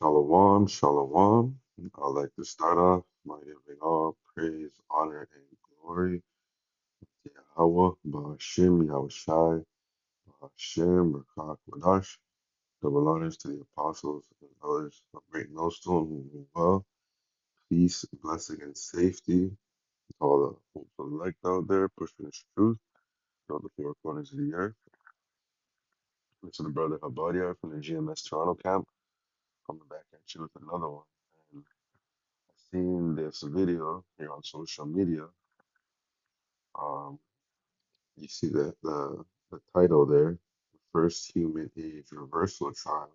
Shalom, shalom. I'd like to start off by giving all praise, honor, and glory to Yahweh, Ba'ashem, Yahushai, Ba'ashem, Rakak, Wadash. Double honors to the apostles and elders of Great Millstone who rule well. Peace, blessing, and safety to all the hopeful elect out there pushing this truth throughout the four corners of the earth. And to the brother Habadia from the GMS Toronto camp, coming back at you with another one. And I seen this video here on social media. Um, you see the title there, the first human age reversal trial.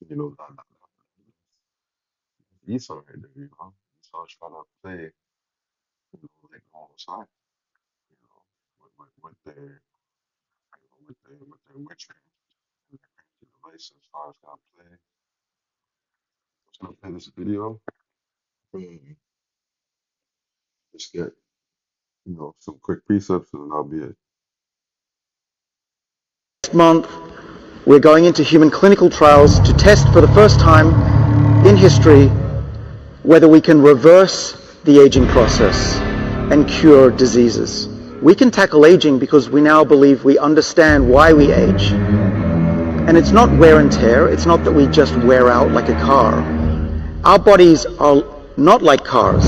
That's Esau right there, Esau trying to play, like the whole side, with their, with their witchery and their crazy devices. Esau's gonna play. I'm gonna play this video. And just get, some quick precepts, and then that'll be it. Next month, we're going into human clinical trials to test for the first time in history whether we can reverse the aging process and cure diseases. We can tackle aging because we now believe we understand why we age. And it's not wear and tear. It's not that we just wear out like a car. Our bodies are not like cars.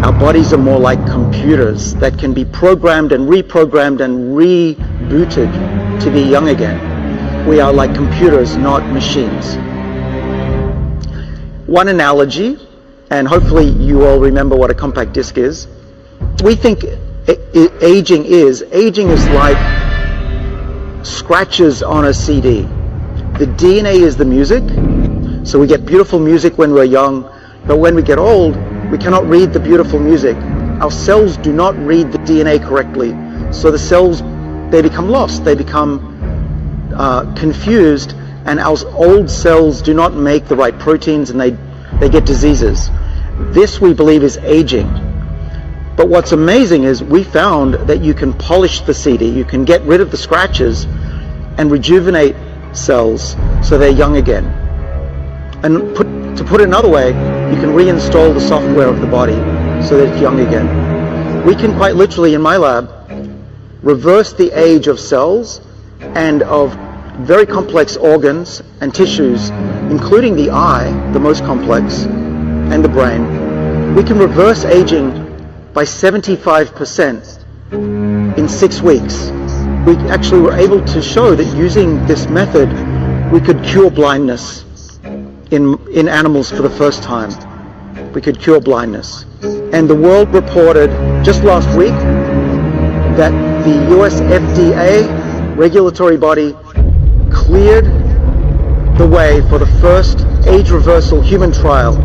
Our bodies are more like computers that can be programmed and reprogrammed and rebooted to be young again. We are like computers, not machines. One analogy, and hopefully you all remember what a compact disc is. We think aging is like scratches on a CD. The DNA is the music, so we get beautiful music when we're young, but when we get old, we cannot read the beautiful music. Our cells do not read the DNA correctly, so the cells, they become lost, they become confused, and our old cells do not make the right proteins, and they get diseases. This, we believe, is aging. But what's amazing is we found that you can polish the CD, you can get rid of the scratches and rejuvenate cells so they're young again. And to put it another way, you can reinstall the software of the body so that it's young again. We can quite literally, in my lab, reverse the age of cells and of very complex organs and tissues, including the eye, the most complex, and the brain. We can reverse aging by 75% in 6 weeks. We actually were able to show that using this method, we could cure blindness in animals for the first time. We could cure blindness. And the world reported just last week that the US FDA regulatory body cleared the way for the first age reversal human trial.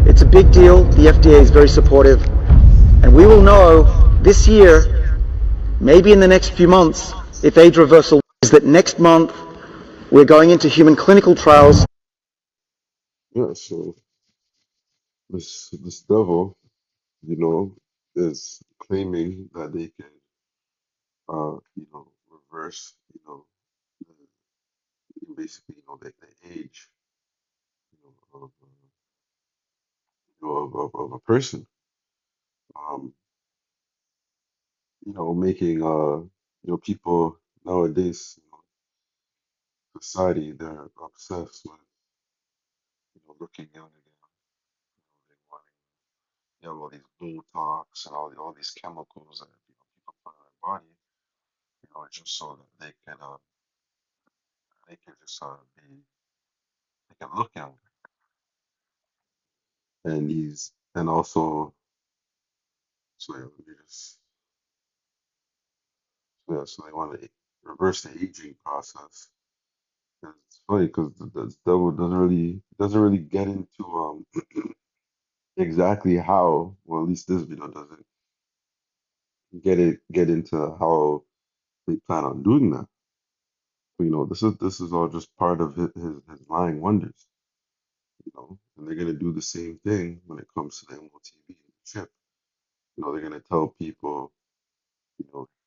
It's a big deal. The FDA is very supportive. And we will know this year, maybe in the next few months, if age reversal is that next month we're going into human clinical trials. Yeah, so this devil, is claiming that they can, reverse, basically, the age, of a person. Um, making people nowadays, society, they're obsessed with, looking young again. They want, all these Botox and all these chemicals that people put in their body, just so that they can just they can look young. And also, so yeah, let me just yeah, so they want to reverse the aging process. And it's funny because the devil doesn't really get into exactly how, or at least this video doesn't get into how they plan on doing that. But, this is all just part of his lying wonders, and they're gonna do the same thing when it comes to the MOTV chip. They're gonna tell people,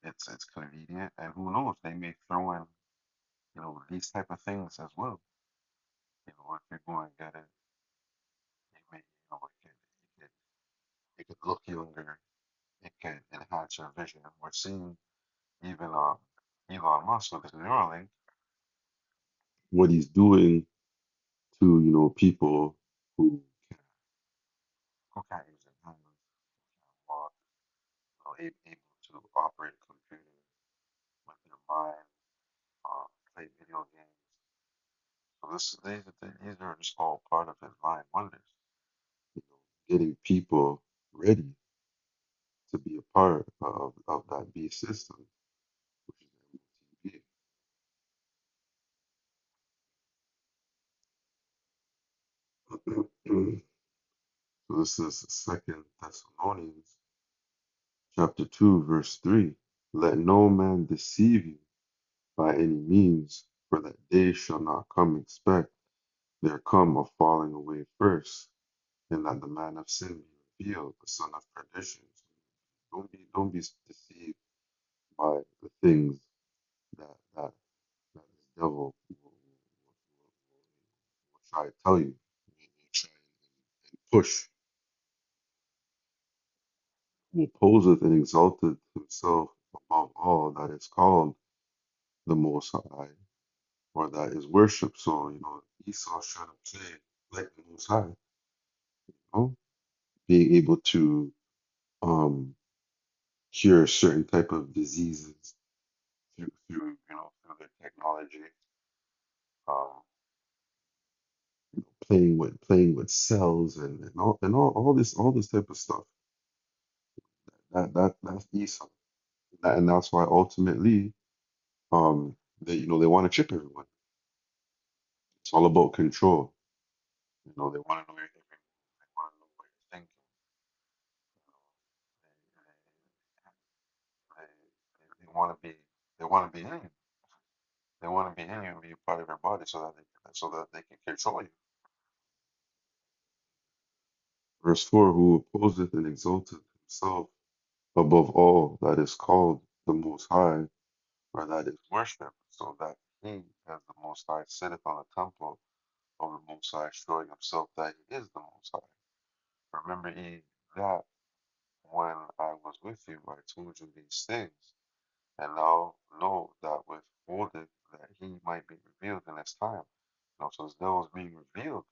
it's convenient, and who knows, they may throw in, these type of things as well. if you go and get it, it may, it could look younger. It can enhance your vision. And we're seeing even Elon Musk with his Neuralink, what he's doing to, people who can who can't use their hands, can't walk, able to operate a computer with their mind, play video games. So these are just all part of his lying wonders. Getting people ready to be a part of that beast system, which is MTV. So this is Second Thessalonians chapter 2, verse 3. Let no man deceive you by any means, for that day shall not come expect there come a falling away first, and that the man of sin be revealed, the son of perdition. Don't be deceived by the things that this devil will try to tell you. Will try and push, who poseth and exalteth himself above all that is called the Most High, or that is worship. So, Esau should have played like the Most High, know, being able to um, cure certain type of diseases through their technology, um, playing with cells and all this type of stuff. That's Esau, and that's why ultimately they want to chip everyone. It's all about control. They want to know your every move. They want to know what you're thinking. They want to be in you. They want to be in you and be a part of your body so that they can control you. Verse 4: Who opposeth and exalteth himself above all that is called the Most High, or that is worshipped, so that he, as the Most High, sitteth on the temple of the Most High, showing himself that he is the Most High. Remember ye that when I was with you, I told you these things, and now know that withholdeth that he might be revealed in his time. So this devil is being revealed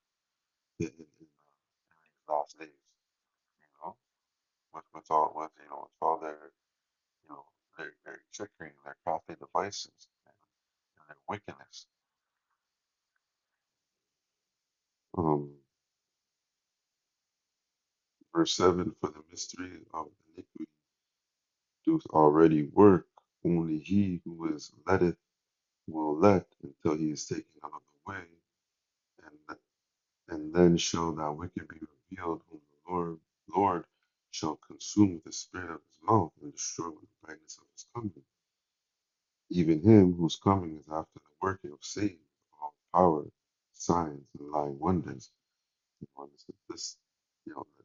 in these last days, you know, with all you know, their trickery and their crafty devices and their wickedness. Um, verse 7: For the mystery of iniquity doth already work, only he who is letteth will let until he is taken out of the way, and and then shall that wicked be revealed, whom the Lord shall consume with the spirit of his mouth and destroy with the brightness of his coming. Even him whose coming is after the working of Satan, all power, signs, and lying wonders. This,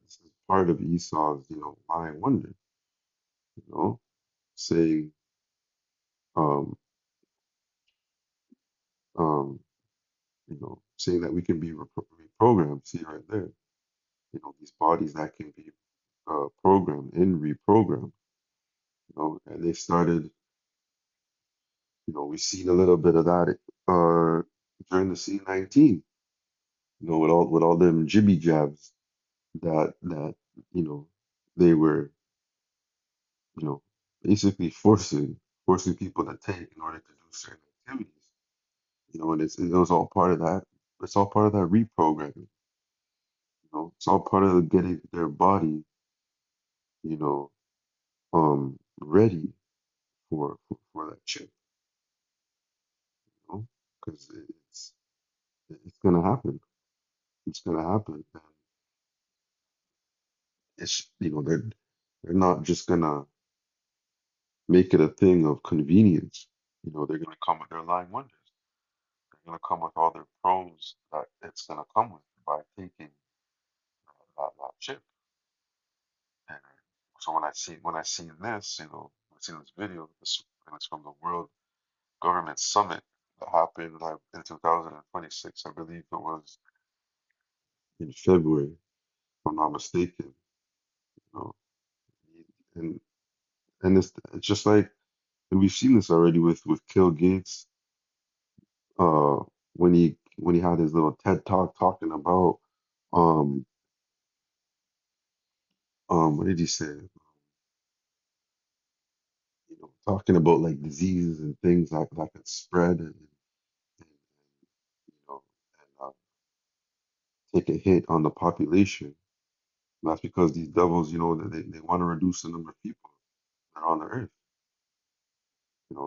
this is part of Esau's, lying wonder, you know, saying, um, um, saying that we can be reprogrammed. See right there, these bodies that can be programmed and reprogrammed, and they started, we've seen a little bit of that during the C-19, with all them jibby jabs that they were you know basically forcing people to take in order to do certain activities. And it was all part of that. It's all part of that reprogramming. It's all part of getting their body, you know, ready for that chip. Because it's gonna happen. It's gonna happen, and it's they're not just gonna make it a thing of convenience. They're gonna come with their lying wonders. They're gonna come with all their pros that it's gonna come with by taking that chip. And so when I seen this video, and it's from the World Government Summit happened like in 2026, I believe it was in February, if I'm not mistaken. You know, and it's just like, and we've seen this already with Kill Gates, uh, when he had his little TED talk talking about um what did he say? Talking about like diseases and things that could spread and you know and take a hit on the population. And that's because these devils, they want to reduce the number of people that are on the earth.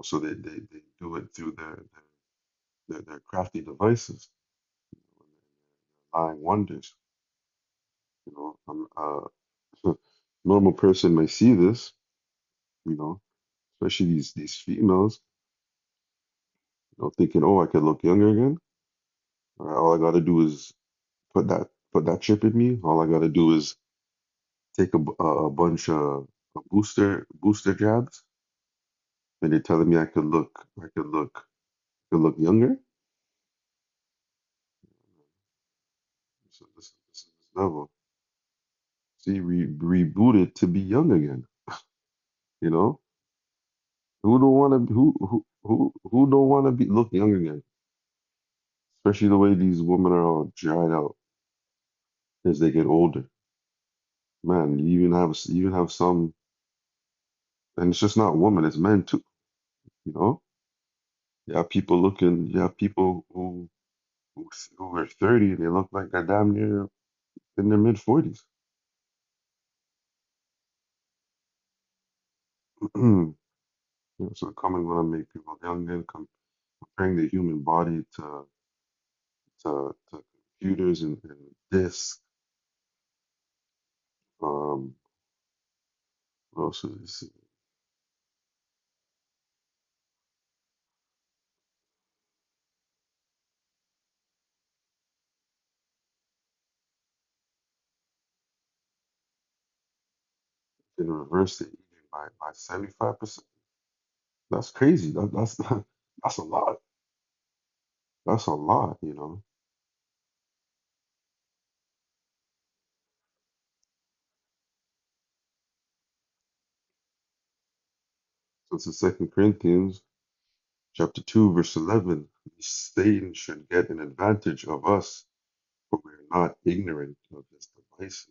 So they do it through their crafty devices, lying wonders. Normal person may see this, you know, especially these females, thinking, oh, I could look younger again. All right, all I gotta do is put that chip in me. All I gotta do is take a bunch of booster jabs, and they're telling me I could look younger. So this is this level. See, rebooted to be young again. You know, who don't want to who don't want to be look young again? Especially the way these women are all dried out as they get older. Man, you even have some, and it's just not women, it's men too. You know, you have people who are 30 and they look like they're damn near in their mid 40s. So coming gonna make people young and comparing the human body to computers and discs. Um, what else is this? Can reverse the aging by 75%. That's crazy. That's a lot. That's a lot. So it's in Second Corinthians chapter 2, verse 11. Satan should get an advantage of us, for we're not ignorant of his devices.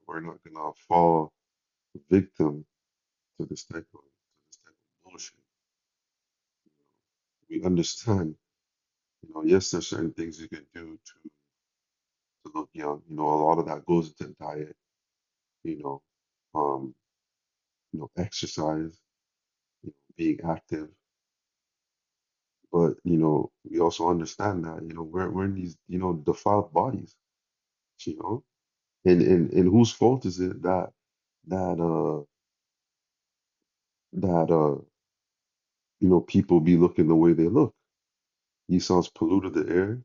We're not gonna fall victim to this type of bullshit. We understand, yes, there's certain things you can do to look young. A lot of that goes into diet, you know, um, exercise, being active. But we also understand that, we're in these, defiled bodies, you know. And whose fault is it that that people be looking the way they look? Esau's polluted the air,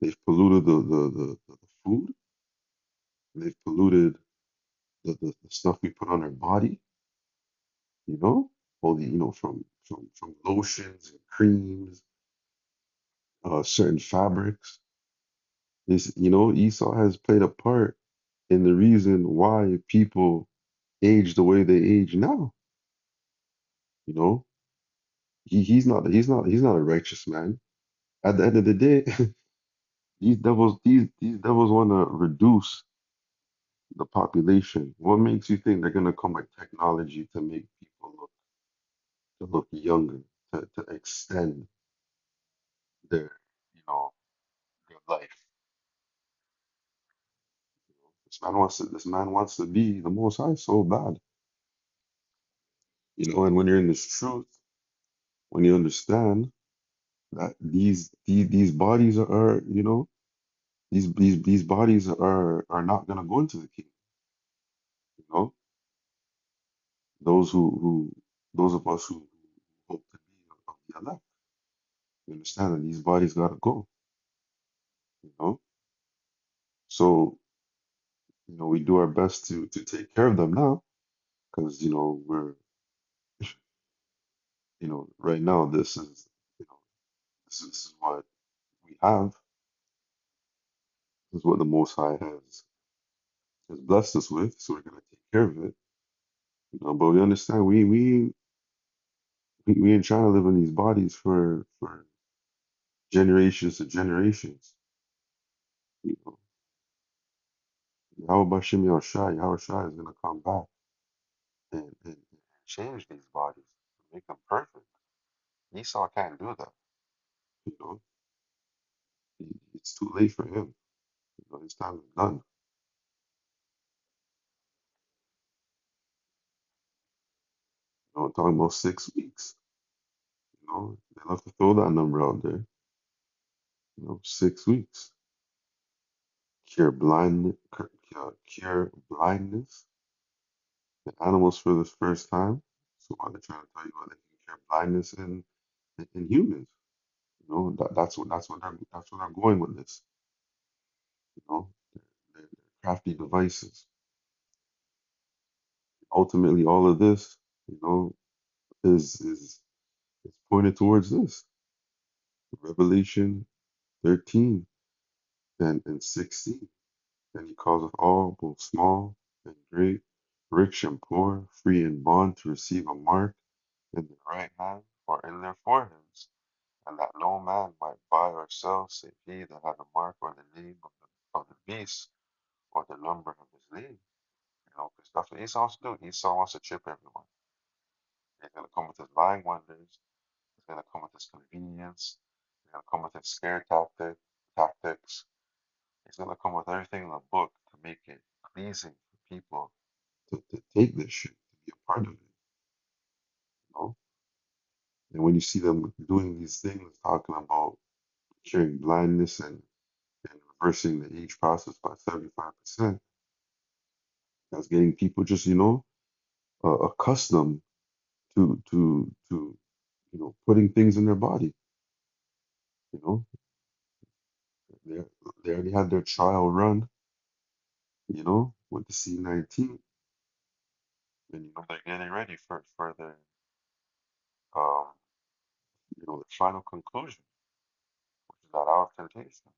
they've polluted the food, they've polluted the stuff we put on our body, you know, all the, from lotions and creams, certain fabrics. Esau has played a part in the reason why people age the way they age now. You know, he's not a righteous man. At the end of the day, these devils want to reduce the population. What makes you think they're gonna come with technology to make people look younger, to extend their you know their life? This man wants to be the most high so bad. And when you're in this truth, when you understand that these bodies are, these bodies are not gonna go into the kingdom. You know, those those of us who hope to be of the elect, we understand that these bodies gotta go. You know, so we do our best to take care of them now, because we're right now, This is what we have. This is what the Most High has blessed us with. So we're gonna take care of it. But we understand we ain't trying to live in these bodies for generations to generations. You know, Yahweh Bashim Yahushai, Yahushai is gonna come back and change these bodies, make them perfect. Esau can't do that. You know, it's too late for him. His time is done. Talking about 6 weeks. They love to throw that number out there. 6 weeks. Cure blindness in animals for the first time. So why they're trying to tell you about they can cure blindness in humans. That's what they're going with this. They're crafty devices. Ultimately, all of this, you know, is pointed towards this. Revelation 13 and 16. And he causeth all, both small and great, rich and poor, free and bond, to receive a mark in their right hand or in their foreheads, and that no man might buy or sell save he that had the mark or the name of the beast or the number of his name. Because that's what Esau wants to do. Esau wants to trip everyone. He's going to come with his lying wonders. He's going to come with his convenience. He's going to come with his scare tactics. He's going to come with everything in the book to make it pleasing for people to take this shit, to be a part of it. You know? And when you see them doing these things, talking about curing blindness and reversing the age process by 75%, that's getting people just, accustomed to putting things in their body. You know, they they already had their trial run, with the C-19, and they're getting ready for um the final conclusion, which is that hour of temptation,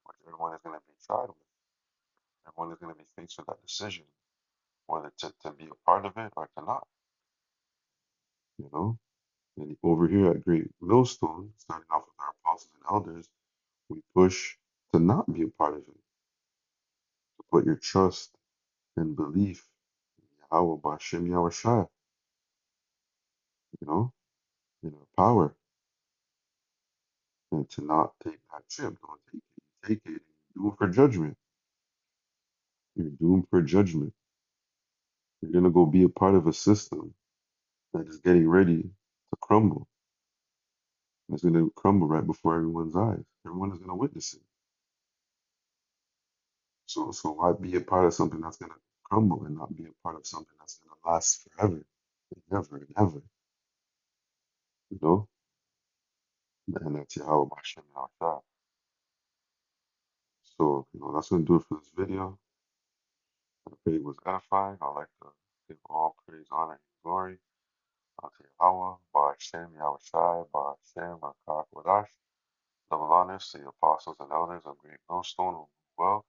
which everyone is going to be tried with. Everyone is going to be faced with that decision, whether to be a part of it or to not. You know, and over here at Great Millstone, starting off with our apostles and elders, we push to not be a part of it, to put your trust and belief in Yahweh Bashem Yahushua, you know, in our power, and to not take that chip. Don't take it. You take it and you're doomed for judgment. You're doomed for judgment. You're gonna go be a part of a system that is getting ready to crumble. It's gonna crumble right before everyone's eyes. Everyone is gonna witness it. So why be a part of something that's gonna crumble and not be a part of something that's gonna last forever and ever and ever? You know? And that's Yahweh Bashem Yahushua. So, that's gonna do it for this video. I pray it was edifying. I'd like to give all praise, honor, and glory unto Yahweh, Bashem Yahushua, Bashem Rakak Wadash. Double honors to the apostles and elders of Great Millstone who well.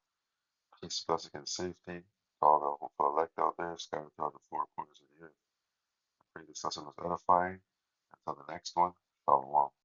Peace, blessing, and safety to all the hopeful elect out there scattered throughout the four corners of the earth. I pray this lesson was edifying. Until the next one, Shalom.